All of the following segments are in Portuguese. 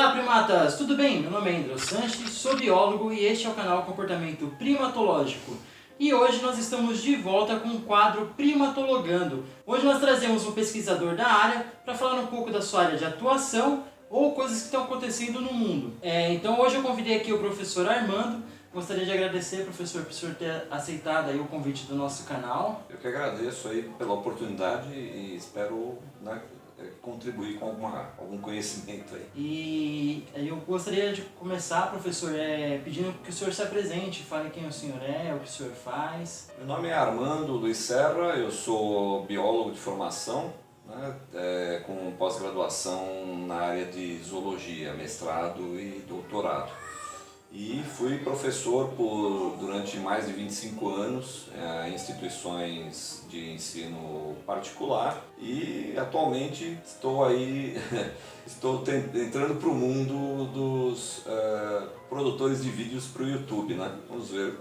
Olá primatas, tudo bem? Meu nome é André Sanches, sou biólogo e este é o canal Comportamento Primatológico. E hoje nós estamos de volta com o quadro Primatologando. Hoje nós trazemos um pesquisador da área para falar um pouco da sua área de atuação ou coisas que estão acontecendo no mundo. Então hoje eu convidei aqui o professor Armando. Gostaria de agradecer, professor, por o senhor ter aceitado aí o convite do nosso canal. Eu que agradeço aí pela oportunidade e espero, né, contribuir com algum conhecimento aí. E eu gostaria de começar, professor, pedindo que o senhor se apresente, fale quem o senhor é, o que o senhor faz. Meu nome é Armando Luiz Serra, eu sou biólogo de formação, né, com pós-graduação na área de zoologia, mestrado e doutorado. E fui professor durante mais de 25 anos em instituições de ensino particular e atualmente estou aí, entrando para o mundo dos produtores de vídeos para o YouTube, né? Vamos ver,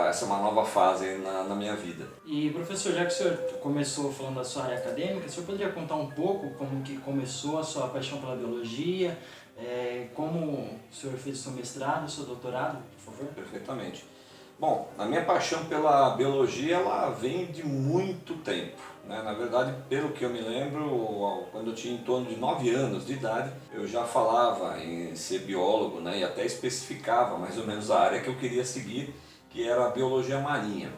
essa é uma nova fase na minha vida. E professor, já que o senhor começou falando da sua área acadêmica, o senhor poderia contar um pouco como que começou a sua paixão pela biologia? Como o senhor fez o seu mestrado, o seu doutorado, por favor? Perfeitamente. Bom, a minha paixão pela biologia ela vem de muito tempo, né? Na verdade, pelo que eu me lembro, quando eu tinha em torno de 9 anos de idade, eu já falava em ser biólogo, né? E até especificava mais ou menos a área que eu queria seguir, que era a biologia marinha.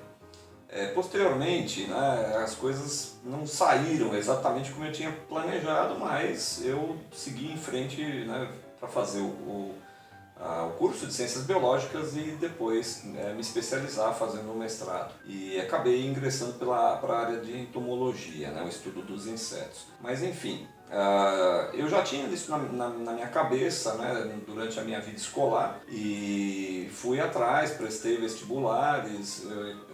Posteriormente, né, as coisas não saíram exatamente como eu tinha planejado, mas eu segui em frente, né, para fazer o curso de Ciências Biológicas e depois me especializar fazendo um mestrado. E acabei ingressando para a área de entomologia, né, o estudo dos insetos. Mas enfim, eu já tinha isso na minha cabeça, né, durante a minha vida escolar e fui atrás, prestei vestibulares,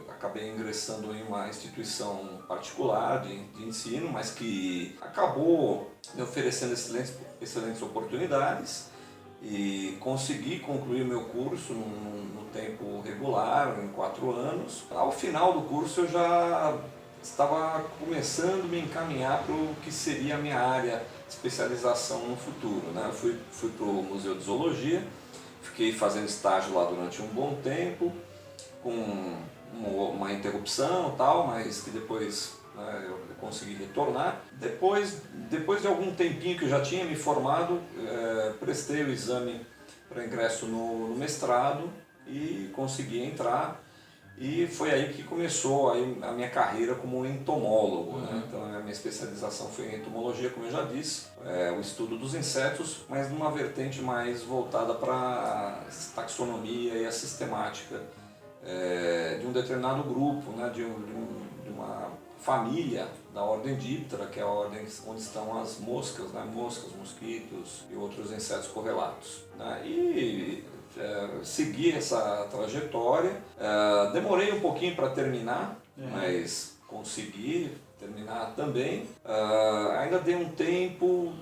acabei ingressando em uma instituição particular de ensino, mas que acabou me oferecendo excelentes oportunidades e consegui concluir meu curso no tempo regular, em 4 anos. Ao final do curso eu já estava começando a me encaminhar para o que seria a minha área de especialização no futuro, né? Eu fui para o Museu de Zoologia, fiquei fazendo estágio lá durante um bom tempo, com uma interrupção e tal, mas que depois eu consegui retornar. Depois de algum tempinho que eu já tinha me formado, prestei o exame para ingresso no mestrado e consegui entrar. E foi aí que começou aí a minha carreira como entomólogo, né? Então a minha especialização foi em entomologia, como eu já disse, o estudo dos insetos, mas numa vertente mais voltada para a taxonomia e a sistemática de um determinado grupo, né? de uma família da ordem Diptera, que é a ordem onde estão as moscas, né? Moscas, mosquitos e outros insetos correlatos, né? E segui essa trajetória, demorei um pouquinho para terminar, mas consegui terminar também. Ainda dei um tempo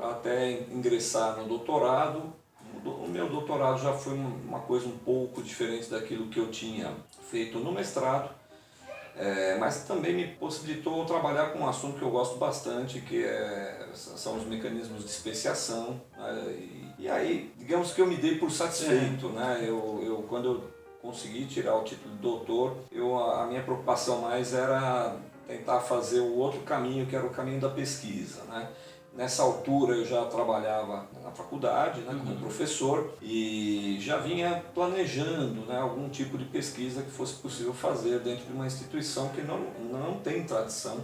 até ingressar no doutorado. O meu doutorado já foi uma coisa um pouco diferente daquilo que eu tinha feito no mestrado, mas também me possibilitou trabalhar com um assunto que eu gosto bastante, que são os mecanismos de especiação, né? E aí, digamos que eu me dei por satisfeito, né? Quando eu consegui tirar o título de doutor, a minha preocupação mais era tentar fazer o outro caminho, que era o caminho da pesquisa, né? Nessa altura eu já trabalhava na faculdade, né, como professor e já vinha planejando, né, algum tipo de pesquisa que fosse possível fazer dentro de uma instituição que não tem tradição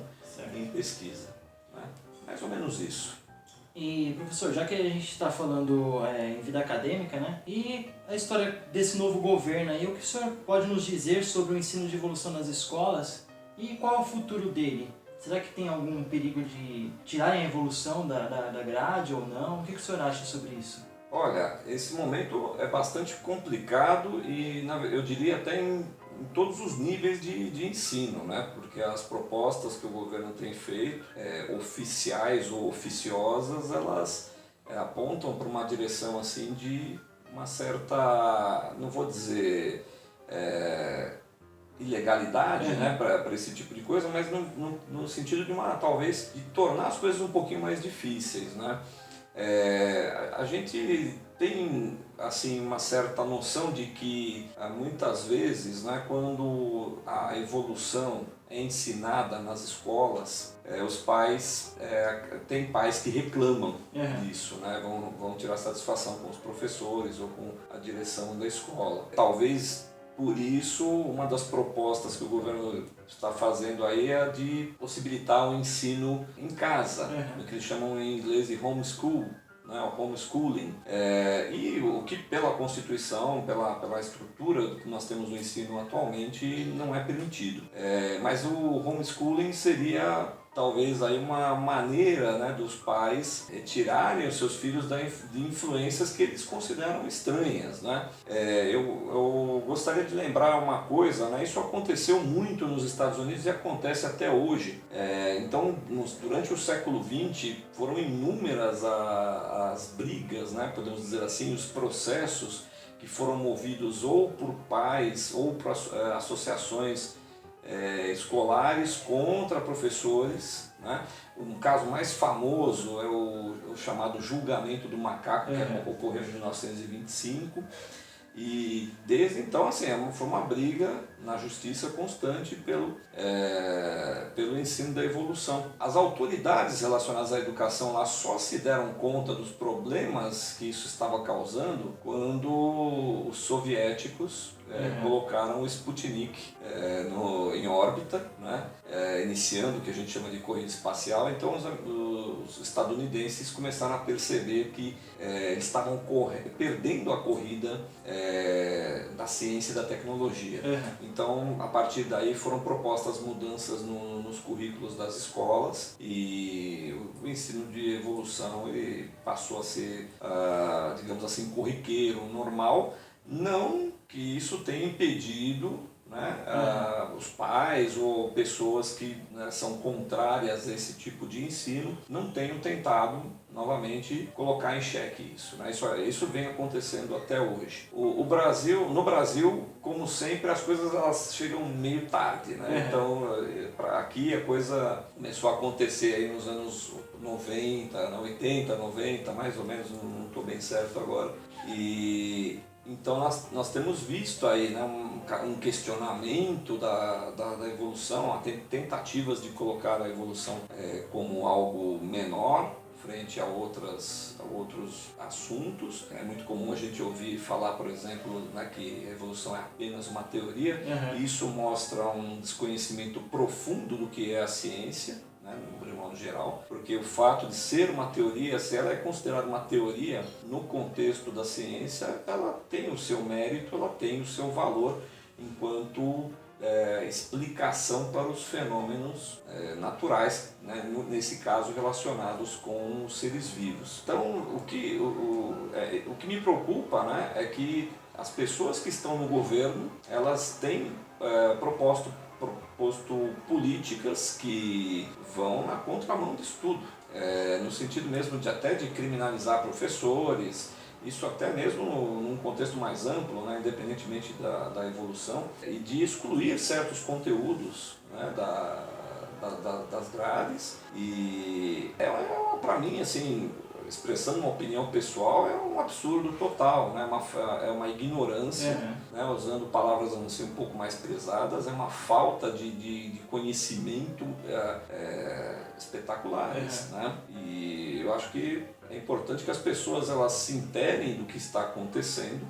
em pesquisa, né? Mais ou menos isso. E professor, já que a gente está falando em vida acadêmica, né, e a história desse novo governo aí, o que o senhor pode nos dizer sobre o ensino de evolução nas escolas e qual é o futuro dele? Será que tem algum perigo de tirarem a evolução da grade ou não? O que o senhor acha sobre isso? Olha, esse momento é bastante complicado e eu diria até em todos os níveis de ensino, né? Porque as propostas que o governo tem feito, oficiais ou oficiosas, elas apontam para uma direção assim de uma certa, não vou dizer ilegalidade, né, para esse tipo de coisa, mas no sentido de talvez de tornar as coisas um pouquinho mais difíceis, né? a gente tem assim uma certa noção de que muitas vezes, né, quando a evolução é ensinada nas escolas, os pais, tem pais que reclamam disso, né, vão tirar satisfação com os professores ou com a direção da escola. Talvez por isso, uma das propostas que o governo está fazendo aí é de possibilitar o ensino em casa, o que eles chamam em inglês de homeschool, né, o homeschooling, e o que pela Constituição, pela estrutura que nós temos no ensino atualmente, não é permitido. Mas o homeschooling seria talvez aí uma maneira, né, dos pais retirarem os seus filhos de influências que eles consideram estranhas, né? Eu gostaria de lembrar uma coisa, né? Isso aconteceu muito nos Estados Unidos e acontece até hoje. Então, durante o século XX, foram inúmeras as brigas, né, podemos dizer assim, os processos que foram movidos ou por pais ou por associações escolares contra professores, né? Um caso mais famoso é o chamado julgamento do macaco, que ocorreu em 1925, e desde então assim, foi uma briga na justiça constante pelo ensino da evolução. As autoridades relacionadas à educação lá só se deram conta dos problemas que isso estava causando quando os soviéticos colocaram o Sputnik em órbita, né? Iniciando o que a gente chama de corrida espacial. Então os estadunidenses começaram a perceber que eles estavam perdendo a corrida da ciência e da tecnologia. Então, a partir daí foram propostas mudanças nos currículos das escolas e o ensino de evolução ele passou a ser, digamos assim, corriqueiro, normal. Não que isso tenha impedido, né, os pais ou pessoas que, né, são contrárias a esse tipo de ensino não tenham tentado novamente colocar em xeque isso, né? Isso vem acontecendo até hoje. No Brasil, como sempre, as coisas elas chegam meio tarde, né? Então, aqui a coisa começou a acontecer aí nos anos 90, 80, 90, mais ou menos, não estou bem certo agora. E então nós temos visto aí, né, um questionamento da evolução, tentativas de colocar a evolução como algo menor frente a outros assuntos. É muito comum a gente ouvir falar, por exemplo, né, que a evolução é apenas uma teoria, e isso mostra um desconhecimento profundo do que é a ciência, né, de modo geral, porque o fato de ser uma teoria, se ela é considerada uma teoria no contexto da ciência, ela tem o seu mérito, ela tem o seu valor enquanto explicação para os fenômenos naturais, né, nesse caso relacionados com os seres vivos. Então, o que me preocupa, né, é que as pessoas que estão no governo, elas têm proposto políticas que vão na contramão disso tudo, no sentido mesmo até de criminalizar professores, isso até mesmo num contexto mais amplo, né, independentemente da evolução, e de excluir certos conteúdos, né, das grades. E para mim, assim, expressando uma opinião pessoal, é um absurdo total, né? É uma ignorância, né? Usando palavras assim, um pouco mais pesadas, é uma falta de conhecimento espetaculares, né? E eu acho que é importante que as pessoas elas se interem do que está acontecendo,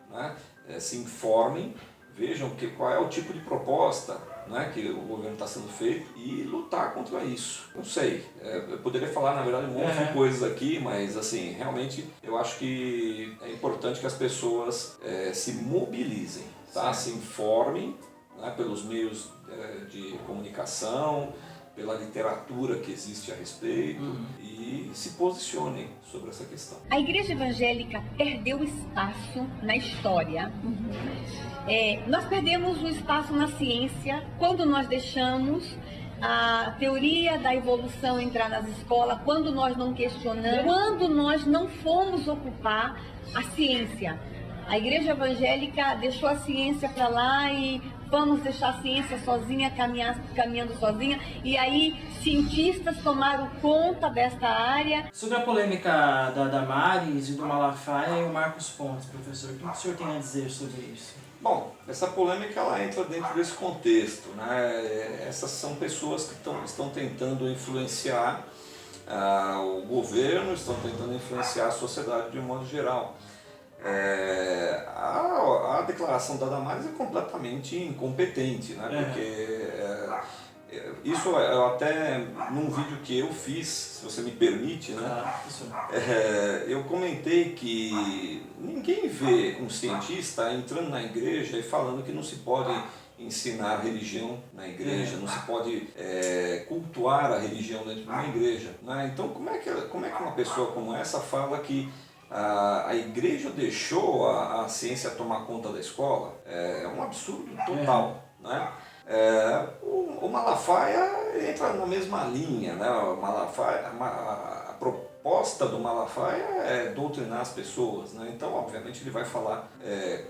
né? Se informem, vejam qual é o tipo de proposta, né, que o governo está sendo feito e lutar contra isso. Não sei, eu poderia falar na verdade um monte de coisas aqui, mas assim, realmente eu acho que é importante que as pessoas se mobilizem, tá? Se informem, né, pelos meios de comunicação, pela literatura que existe a respeito e se posicionem sobre essa questão. A Igreja Evangélica perdeu espaço na história. Nós perdemos o espaço na ciência quando nós deixamos a teoria da evolução entrar nas escolas, quando nós não questionamos, quando nós não fomos ocupar a ciência. A Igreja Evangélica deixou a ciência para lá e vamos deixar a ciência sozinha, caminhando sozinha, e aí cientistas tomaram conta desta área. Sobre a polêmica da Damares e do Malafaia e o Marcos Pontes, professor, o que o senhor tem a dizer sobre isso? Bom, essa polêmica ela entra dentro desse contexto, né? Essas são pessoas que estão tentando influenciar o governo, estão tentando influenciar a sociedade de um modo geral. A declaração da Damares é completamente incompetente, né? Porque isso eu até num vídeo que eu fiz, se você me permite, né? Eu comentei que ninguém vê um cientista entrando na igreja e falando que não se pode ensinar religião na igreja, não se pode cultuar a religião dentro de uma igreja, né? Então como é que uma pessoa como essa fala que a igreja deixou a ciência tomar conta da escola? É um absurdo total, né? O Malafaia entra na mesma linha, né? O Malafaia, a proposta do Malafaia é doutrinar as pessoas, né? Então, obviamente, ele vai falar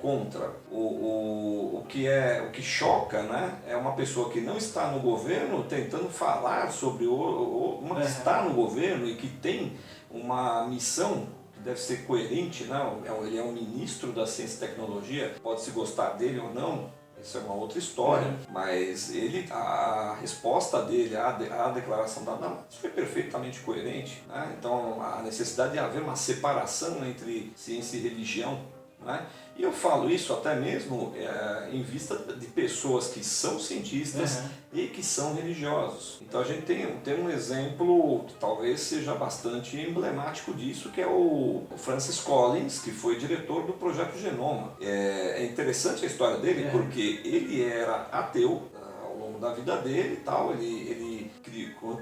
contra. O que choca, né? É uma pessoa que não está no governo tentando falar sobre uma que está no governo e que tem uma missão que deve ser coerente, né? Ele é um ministro da Ciência e Tecnologia, pode-se gostar dele ou não, isso é uma outra história, mas a resposta dele à declaração da Damares foi perfeitamente coerente, né? Então, a necessidade de haver uma separação entre ciência e religião, né? E eu falo isso até mesmo em vista de pessoas que são cientistas e que são religiosos. Então a gente tem um exemplo que talvez seja bastante emblemático disso, que é o Francis Collins, que foi diretor do Projeto Genoma. É interessante a história dele porque ele era ateu ao longo da vida dele e tal, ele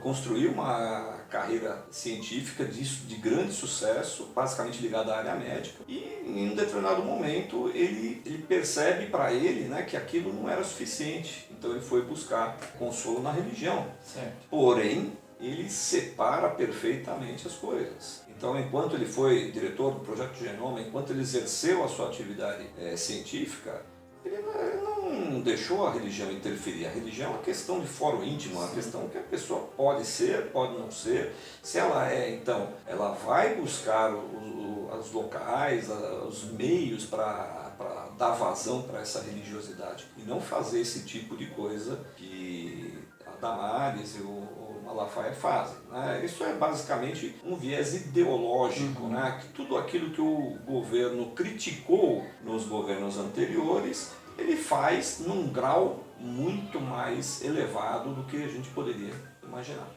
construiu uma carreira científica de grande sucesso, basicamente ligada à área médica, e em um determinado momento ele percebe para ele, né, que aquilo não era suficiente, então ele foi buscar consolo na religião. Certo. Porém, ele separa perfeitamente as coisas. Então, enquanto ele foi diretor do Projeto Genoma, enquanto ele exerceu a sua atividade científica, ele não deixou a religião interferir. A religião é uma questão de foro íntimo, é uma questão que a pessoa pode ser, pode não ser. Se ela então, ela vai buscar os locais, os meios para dar vazão para essa religiosidade e não fazer esse tipo de coisa que a Damares e o Malafaia fazem, né? Isso é basicamente um viés ideológico, né? Que tudo aquilo que o governo criticou nos governos anteriores, ele faz num grau muito mais elevado do que a gente poderia imaginar.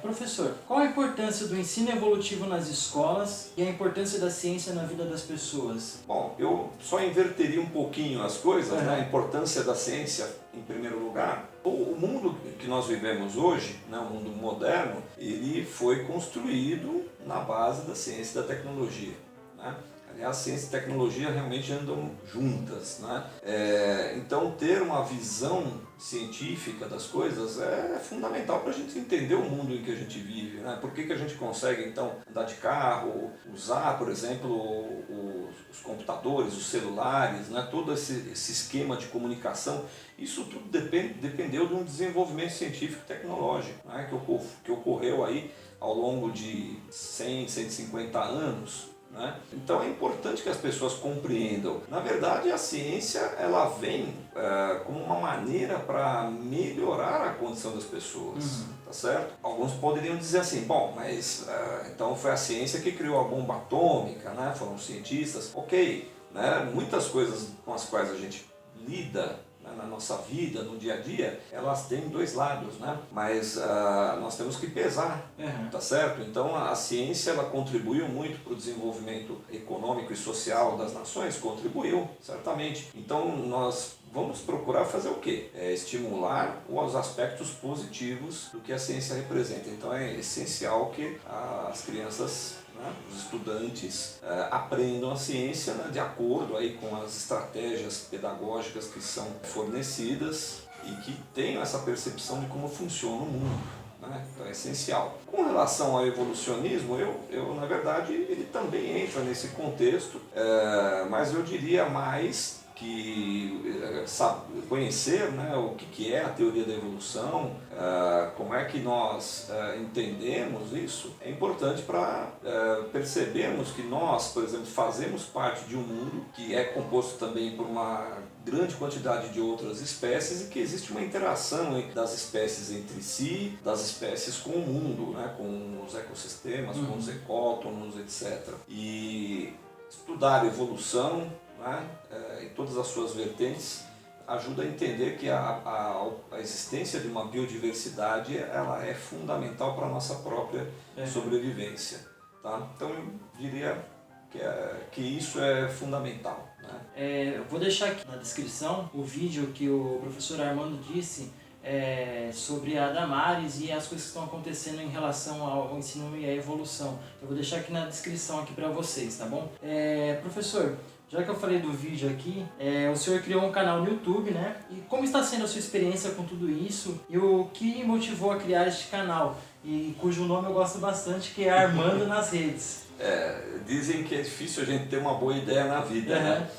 Professor, qual a importância do ensino evolutivo nas escolas e a importância da ciência na vida das pessoas? Bom, eu só inverteria um pouquinho as coisas, né? A importância da ciência em primeiro lugar. O mundo que nós vivemos hoje, né, o mundo moderno, ele foi construído na base da ciência e da tecnologia, né? A ciência e a tecnologia realmente andam juntas, né? Então, ter uma visão científica das coisas é fundamental para a gente entender o mundo em que a gente vive, né? Por que a gente consegue, então, andar de carro, usar, por exemplo, os computadores, os celulares, né? Todo esse esquema de comunicação, isso tudo dependeu de um desenvolvimento científico e tecnológico, né? Que ocorreu aí ao longo de 100, 150 anos. Né? Então é importante que as pessoas compreendam. Na verdade, a ciência ela vem como uma maneira para melhorar a condição das pessoas, tá certo? Alguns poderiam dizer assim, bom, mas então foi a ciência que criou a bomba atômica, né? Foram os cientistas, ok, né? Muitas coisas com as quais a gente lida na nossa vida, no dia a dia, elas têm dois lados, né? Mas nós temos que pesar, tá certo? Então a ciência ela contribuiu muito para o desenvolvimento econômico e social das nações, contribuiu, certamente. Então nós vamos procurar fazer o quê? Estimular os aspectos positivos do que a ciência representa. Então é essencial que as crianças, né, os estudantes aprendam a ciência, né, de acordo aí com as estratégias pedagógicas que são fornecidas e que tenham essa percepção de como funciona o mundo, né? Então é essencial. Com relação ao evolucionismo, eu na verdade ele também entra nesse contexto, mas eu diria mais conhecer, né, o que é a teoria da evolução, como é que nós entendemos isso, é importante para percebermos que nós, por exemplo, fazemos parte de um mundo que é composto também por uma grande quantidade de outras espécies e que existe uma interação das espécies entre si, das espécies com o mundo, né, com os ecossistemas, com os ecótonos, etc. E estudar evolução, né, em todas as suas vertentes, ajuda a entender que a existência de uma biodiversidade ela é fundamental para a nossa própria sobrevivência. Tá? Então eu diria que isso é fundamental. Né? Eu vou deixar aqui na descrição o vídeo que o professor Armando disse sobre a Damares e as coisas que estão acontecendo em relação ao ensino e à evolução. Eu vou deixar aqui na descrição aqui para vocês, tá bom? Professor, já que eu falei do vídeo aqui, o senhor criou um canal no YouTube, né? E como está sendo a sua experiência com tudo isso? E o que motivou a criar este canal? E cujo nome eu gosto bastante, que é Armando nas Redes. Dizem que é difícil a gente ter uma boa ideia na vida, né?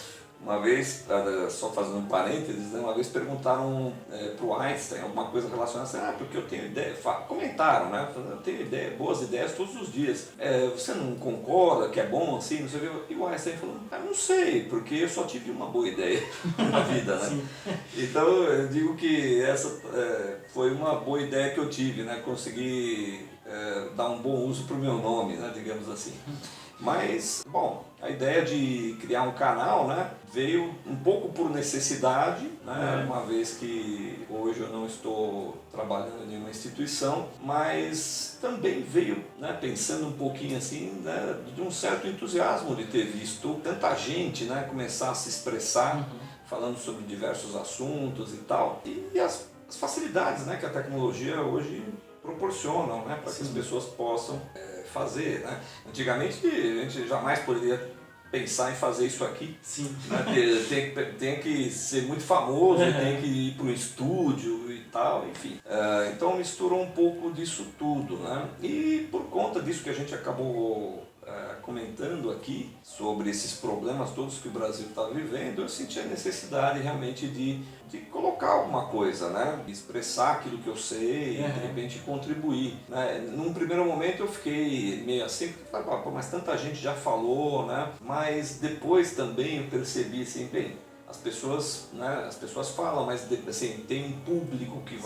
Uma vez, só fazendo um parênteses, uma vez perguntaram para o Einstein alguma coisa relacionada assim, porque eu tenho ideia, comentaram, né? Eu tenho boas ideias todos os dias. Você não concorda que é bom assim, não sei o que? E o Einstein falou, não sei, porque eu só tive uma boa ideia na vida, né? Então eu digo que essa foi uma boa ideia que eu tive, né? Consegui dar um bom uso para o meu nome, né? Digamos assim. Mas, bom, a ideia de criar um canal, né, veio um pouco por necessidade, né, uma vez que hoje eu não estou trabalhando em nenhuma instituição, mas também veio, né, pensando um pouquinho assim, né, de um certo entusiasmo de ter visto tanta gente, né, começar a se expressar, falando sobre diversos assuntos e tal, e as facilidades, né, que a tecnologia hoje proporcionam, né, para que as pessoas possam fazer, né? Antigamente a gente jamais poderia pensar em fazer isso aqui. Sim. Né? Tem que ser muito famoso, tem que ir para o estúdio e tal, enfim. Então misturou um pouco disso tudo, né? E por conta disso que a gente acabou comentando aqui, sobre esses problemas todos que o Brasil está vivendo, eu senti a necessidade realmente de colocar alguma coisa, né? Expressar aquilo que eu sei e de repente contribuir. Né? Num primeiro momento eu fiquei meio assim, porque, mas tanta gente já falou, né? Mas depois também eu percebi assim, bem, as pessoas falam, mas assim, tem um público que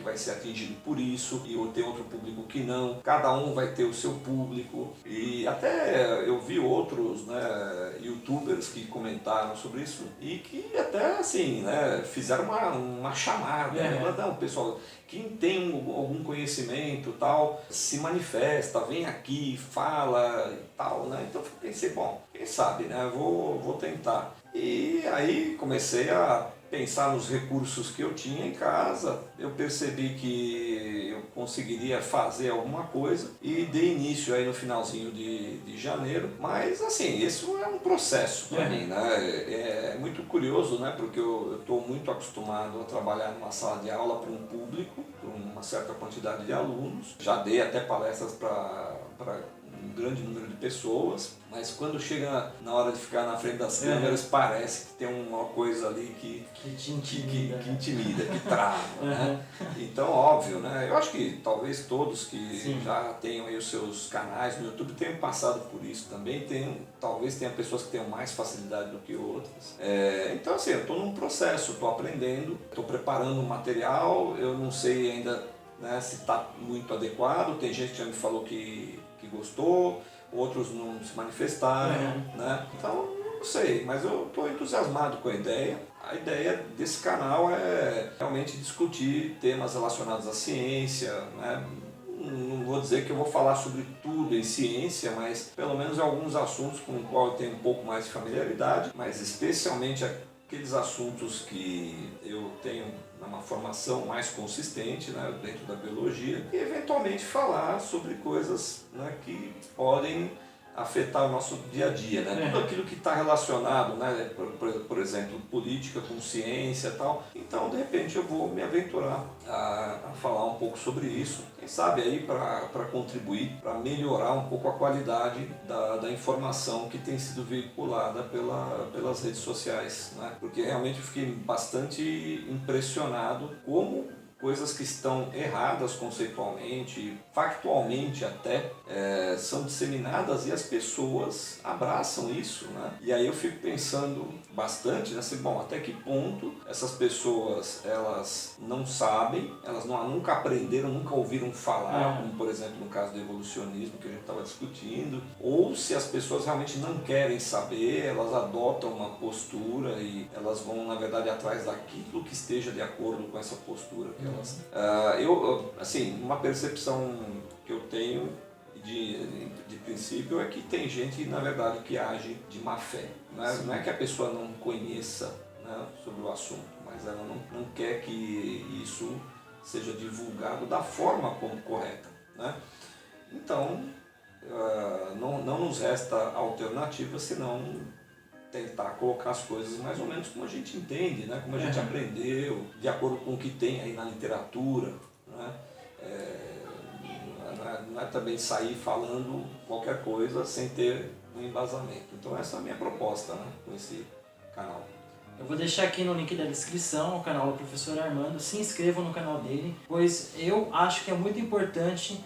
vai ser atingido por isso e tem outro público que não. Cada um vai ter o seu público. E até eu vi outros, né, youtubers que comentaram sobre isso e que até assim, né, fizeram uma chamada. Né? Não, pessoal, quem tem algum conhecimento tal, se manifesta, vem aqui, fala e tal. Né? Então eu pensei, bom, quem sabe, né? Vou tentar. E aí comecei a pensar nos recursos que eu tinha em casa, eu percebi que eu conseguiria fazer alguma coisa e dei início aí no finalzinho de janeiro, mas assim, isso é um processo para mim, né? É muito curioso, né? Porque eu estou muito acostumado a trabalhar numa sala de aula para um público, para uma certa quantidade de alunos, já dei até palestras para um grande número de pessoas, mas quando chega na hora de ficar na frente das câmeras, parece que tem uma coisa ali que te intimida, que trava, né? Então, óbvio, né? Eu acho que talvez todos que já tenham aí os seus canais no YouTube tenham passado por isso também, talvez tenha pessoas que tenham mais facilidade do que outras. Então, assim, eu estou num processo, estou aprendendo, estou preparando um material, eu não sei ainda, né, se está muito adequado, tem gente que já me falou que gostou, outros não se manifestaram, né? Então, não sei, mas eu estou entusiasmado com a ideia. A ideia desse canal é realmente discutir temas relacionados à ciência, né? Não vou dizer que eu vou falar sobre tudo em ciência, mas pelo menos alguns assuntos com os quais eu tenho um pouco mais de familiaridade, mas especialmente aqueles assuntos que eu tenho uma formação mais consistente, né, dentro da biologia, e eventualmente falar sobre coisas, né, que podem afetar o nosso dia a dia, né? Tudo aquilo que está relacionado, né, por exemplo, política com ciência e tal. Então, de repente, eu vou me aventurar a falar um pouco sobre isso. Quem sabe, aí para contribuir, para melhorar um pouco a qualidade da informação que tem sido veiculada pelas redes sociais, né? Porque realmente eu fiquei bastante impressionado como coisas que estão erradas conceitualmente, factualmente até, são disseminadas e as pessoas abraçam isso, né? E aí eu fico pensando bastante, né? Assim, bom, até que ponto essas pessoas, elas não sabem, elas nunca aprenderam, nunca ouviram falar, como por exemplo no caso do evolucionismo que a gente estava discutindo, ou se as pessoas realmente não querem saber, elas adotam uma postura e elas vão, na verdade, atrás daquilo que esteja de acordo com essa postura que elas... assim, uma percepção que eu tenho de princípio é que tem gente, na verdade, que age de má fé. Não é que a pessoa não conheça, né, sobre o assunto, mas ela não quer que isso seja divulgado da forma como correta, né? Então, não nos resta alternativa senão tentar colocar as coisas mais ou menos como a gente entende, né? Como a gente aprendeu, de acordo com o que tem aí na literatura, né? Não é também sair falando qualquer coisa sem ter um embasamento. Então essa é a minha proposta, né, com esse canal. Eu vou deixar aqui no link da descrição o canal do professor Armando. Se inscrevam no canal dele, pois eu acho que é muito importante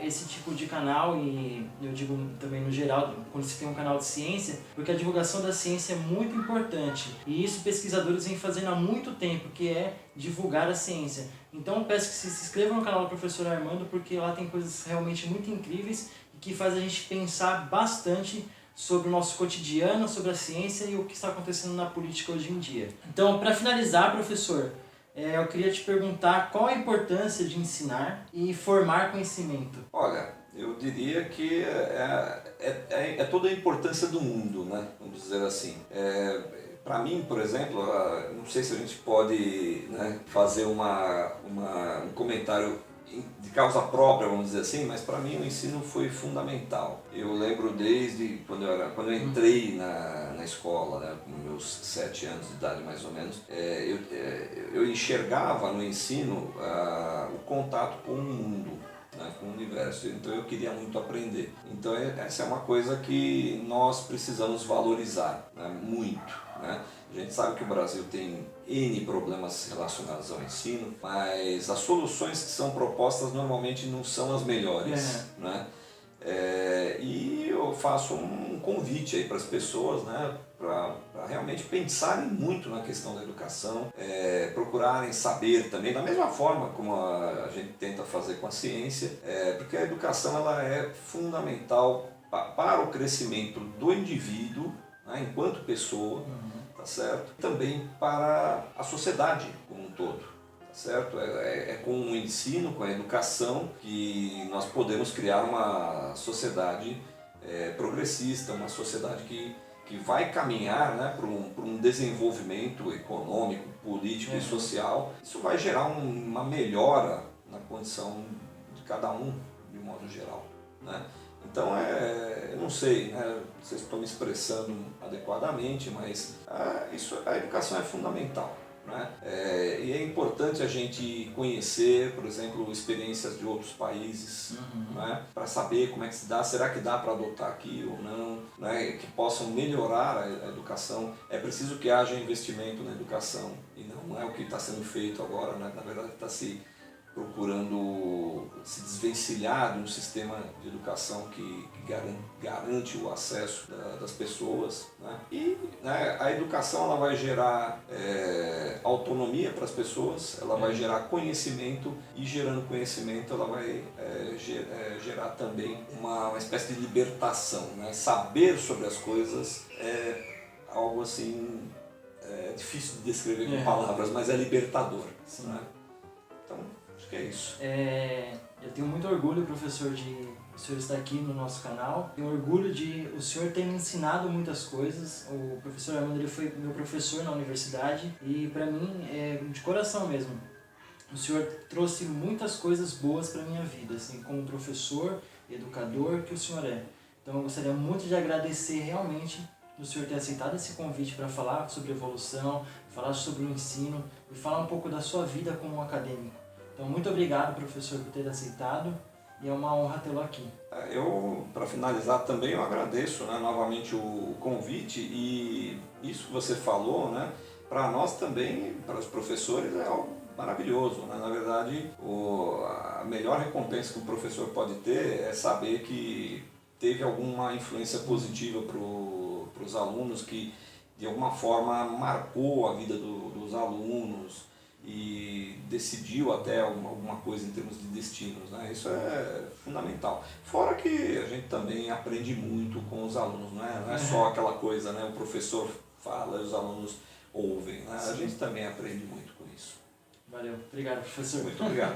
esse tipo de canal, e eu digo também no geral, quando se tem um canal de ciência, porque a divulgação da ciência é muito importante. E isso pesquisadores vêm fazendo há muito tempo, que é divulgar a ciência. Então eu peço que se inscrevam no canal do professor Armando, porque lá tem coisas realmente muito incríveis e que faz a gente pensar bastante sobre o nosso cotidiano, sobre a ciência e o que está acontecendo na política hoje em dia. Então, para finalizar, professor, eu queria te perguntar qual a importância de ensinar e formar conhecimento. Olha, eu diria que é toda a importância do mundo, né? Vamos dizer assim. Para mim, por exemplo, não sei se a gente pode, né, fazer um comentário de causa própria, vamos dizer assim, mas para mim o ensino foi fundamental. Eu lembro desde quando eu entrei na escola, né, com meus 7 anos de idade mais ou menos, eu enxergava no ensino o contato com o mundo, né, com o universo. Então eu queria muito aprender. Então essa é uma coisa que nós precisamos valorizar, né, muito, né? A gente sabe que o Brasil tem N problemas relacionados ao ensino, mas as soluções que são propostas normalmente não são as melhores, né? E eu faço um convite aí para as pessoas, né, para realmente pensarem muito na questão da educação, procurarem saber também, da mesma forma como a gente tenta fazer com a ciência, porque a educação ela é fundamental para o crescimento do indivíduo, né, enquanto pessoa, tá certo? Também para a sociedade como um todo. Certo? Com o ensino, com a educação, que nós podemos criar uma sociedade progressista, uma sociedade que vai caminhar, né, para um desenvolvimento econômico, político e social. Isso vai gerar uma melhora na condição de cada um, de modo geral, né? Então, eu não sei, né, se estou me expressando adequadamente, mas a educação é fundamental. Né? E é importante a gente conhecer, por exemplo, experiências de outros países, né? Para saber como é que se dá, será que dá para adotar aqui ou não, né? Que possam melhorar a educação. É preciso que haja investimento na educação e não é o que está sendo feito agora, né? Na verdade está se procurando se desvencilhar de um sistema de educação que garante o acesso das pessoas, né? E, né, a educação ela vai gerar autonomia para as pessoas, ela vai gerar conhecimento e gerando conhecimento ela vai gerar também uma espécie de libertação, né? Saber sobre as coisas é algo assim difícil de descrever com palavras, mas é libertador, né? Então, acho que é isso. Eu tenho muito orgulho, professor, de o senhor estar aqui no nosso canal. Tenho orgulho de o senhor ter me ensinado muitas coisas. O professor Armando ele foi meu professor na universidade e para mim é de coração mesmo. O senhor trouxe muitas coisas boas para minha vida, assim, como professor, educador que o senhor é. Então eu gostaria muito de agradecer realmente do senhor ter aceitado esse convite para falar sobre evolução, falar sobre o ensino e falar um pouco da sua vida como um acadêmico. Então, muito obrigado, professor, por ter aceitado e é uma honra tê-lo aqui. Eu, para finalizar também, eu agradeço, né, novamente o convite e isso que você falou, né, para nós também, para os professores, é algo maravilhoso, né? Na verdade, a melhor recompensa que um professor pode ter é saber que teve alguma influência positiva para os alunos, que de alguma forma marcou a vida dos alunos e decidiu até alguma coisa em termos de destinos, né? Isso é fundamental. Fora que a gente também aprende muito com os alunos, não é só aquela coisa, né? O professor fala e os alunos ouvem, né? A gente também aprende muito com isso. Valeu. Obrigado, professor. Muito obrigado.